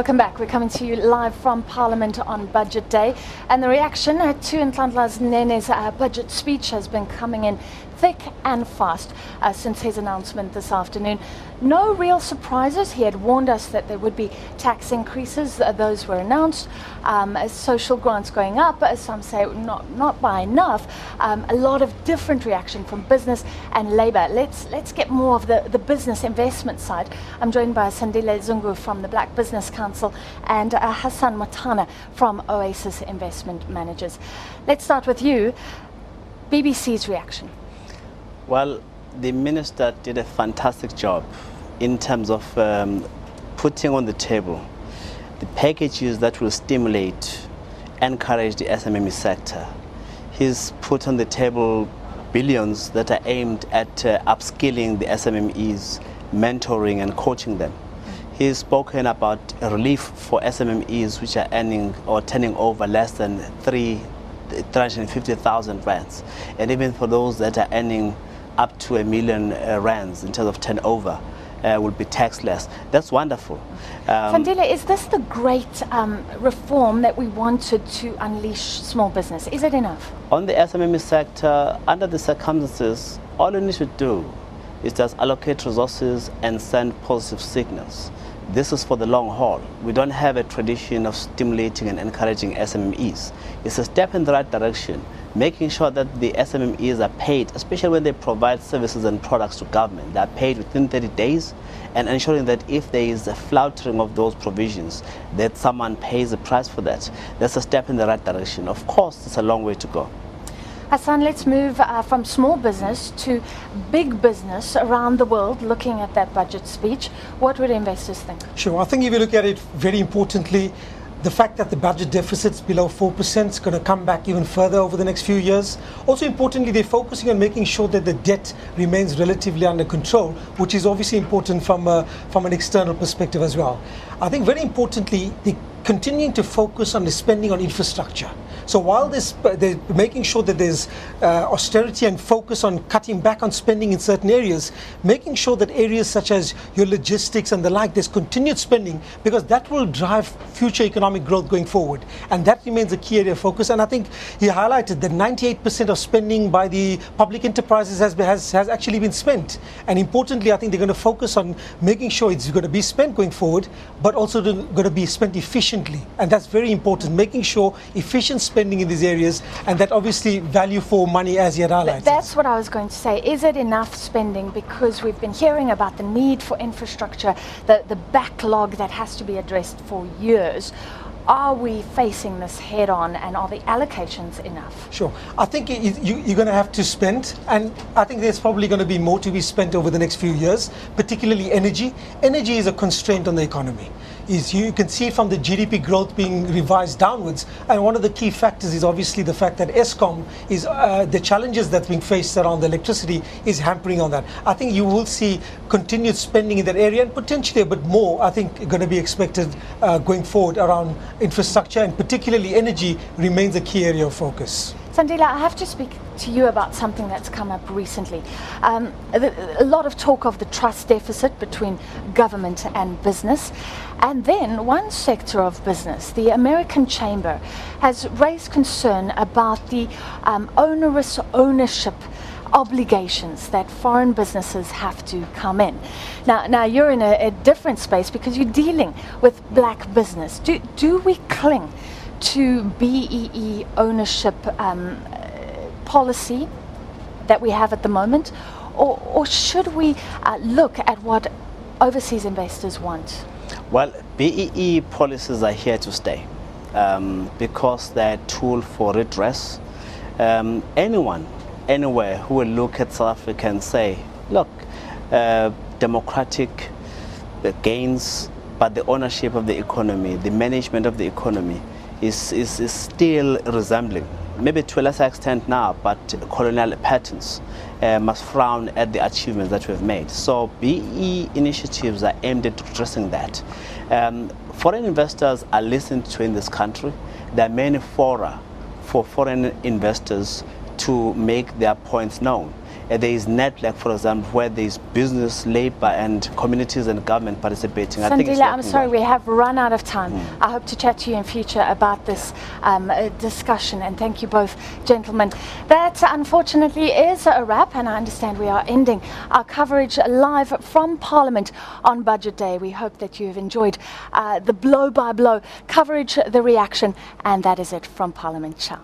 Welcome back. We're coming to you live from Parliament on Budget Day. And the reaction to Nhlanhla Nene's budget speech has been coming in thick and fast since his announcement this afternoon. No real surprises. He had warned us that there would be tax increases. Those were announced. Social grants going up, as some say, not by enough. A lot of different reaction from business and labour. Let's get more of the business investment side. I'm joined by Sandile Zungu from the Black Business Council and Hassan Matana from Oasis Investment Managers. Let's start with you. BBC's reaction. Well, the minister did a fantastic job in terms of putting on the table the packages that will stimulate, encourage the SMME sector. He's put on the table billions that are aimed at upskilling the SMMEs, mentoring and coaching them. He's spoken about relief for SMMEs which are earning or turning over less than 350,000 rands, and even for those that are earning up to R1 million rands in terms of turnover will be taxless. That's wonderful. Sandile, is this the great reform that we wanted to unleash small business? Is it enough? On the SMME sector, under the circumstances, all you need to do is just allocate resources and send positive signals. This is for the long haul. We don't have a tradition of stimulating and encouraging SMMEs. It's a step in the right direction, making sure that the SMMEs are paid, especially when they provide services and products to government. They're paid within 30 days, and ensuring that if there is a flouting of those provisions, that someone pays the price for that. That's a step in the right direction. Of course, it's a long way to go. Hassan, let's move from small business to big business around the world, looking at that budget speech. What would investors think? Sure. I think if you look at it very importantly, the fact that the budget deficit's below 4% is going to come back even further over the next few years. Also importantly, they're focusing on making sure that the debt remains relatively under control, which is obviously important from an external perspective as well. I think very importantly, they're continuing to focus on the spending on infrastructure. So while they're making sure that there's austerity and focus on cutting back on spending in certain areas, making sure that areas such as your logistics and the like, there's continued spending, because that will drive future economic growth going forward. And that remains a key area of focus. And I think he highlighted that 98% of spending by the public enterprises has actually been spent. And importantly, I think they're going to focus on making sure it's going to be spent going forward, but also going to be spent efficiently. And that's very important, making sure efficient spending in these areas, and that obviously value for money, as you had highlighted. That's what I was going to say. Is it enough spending? Because we've been hearing about the need for infrastructure, the backlog that has to be addressed for years. Are we facing this head on, and are the allocations enough? Sure. I think you're going to have to spend, and I think there's probably going to be more to be spent over the next few years, particularly energy. Energy is a constraint on the economy. You can see from the GDP growth being revised downwards, and one of the key factors is obviously the fact that Eskom is the challenges that's being faced around the electricity is hampering on that. I think you will see continued spending in that area, and potentially a bit more, I think, going to be expected going forward around infrastructure, and particularly energy remains a key area of focus. Sandile, I have to speak to you about something that's come up recently. A lot of talk of the trust deficit between government and business. And then one sector of business, the American Chamber, has raised concern about the onerous ownership obligations that foreign businesses have to come in. Now you're in a different space because you're dealing with black business. Do we cling to BEE ownership policy that we have at the moment, or should we look at what overseas investors want? Well, BEE policies are here to stay because they're a tool for redress. Anyone, anywhere who will look at South Africa and say, look, democratic gains, but the ownership of the economy, the management of the economy is still resembling, maybe to a lesser extent now, but colonial patterns, must frown at the achievements that we've made. So BEE initiatives are aimed at addressing that. Foreign investors are listened to in this country. There are many fora for foreign investors to make their points known. There is network, for example, where there is business, labor, and communities and government participating. I think it's Sandile, I'm sorry, well. we have run out of time. I hope to chat to you in future about this discussion, and thank you both, gentlemen. That, unfortunately, is a wrap, and I understand we are ending our coverage live from Parliament on Budget Day. We hope that you have enjoyed the blow-by-blow coverage, the reaction, and that is it from Parliament. Ciao.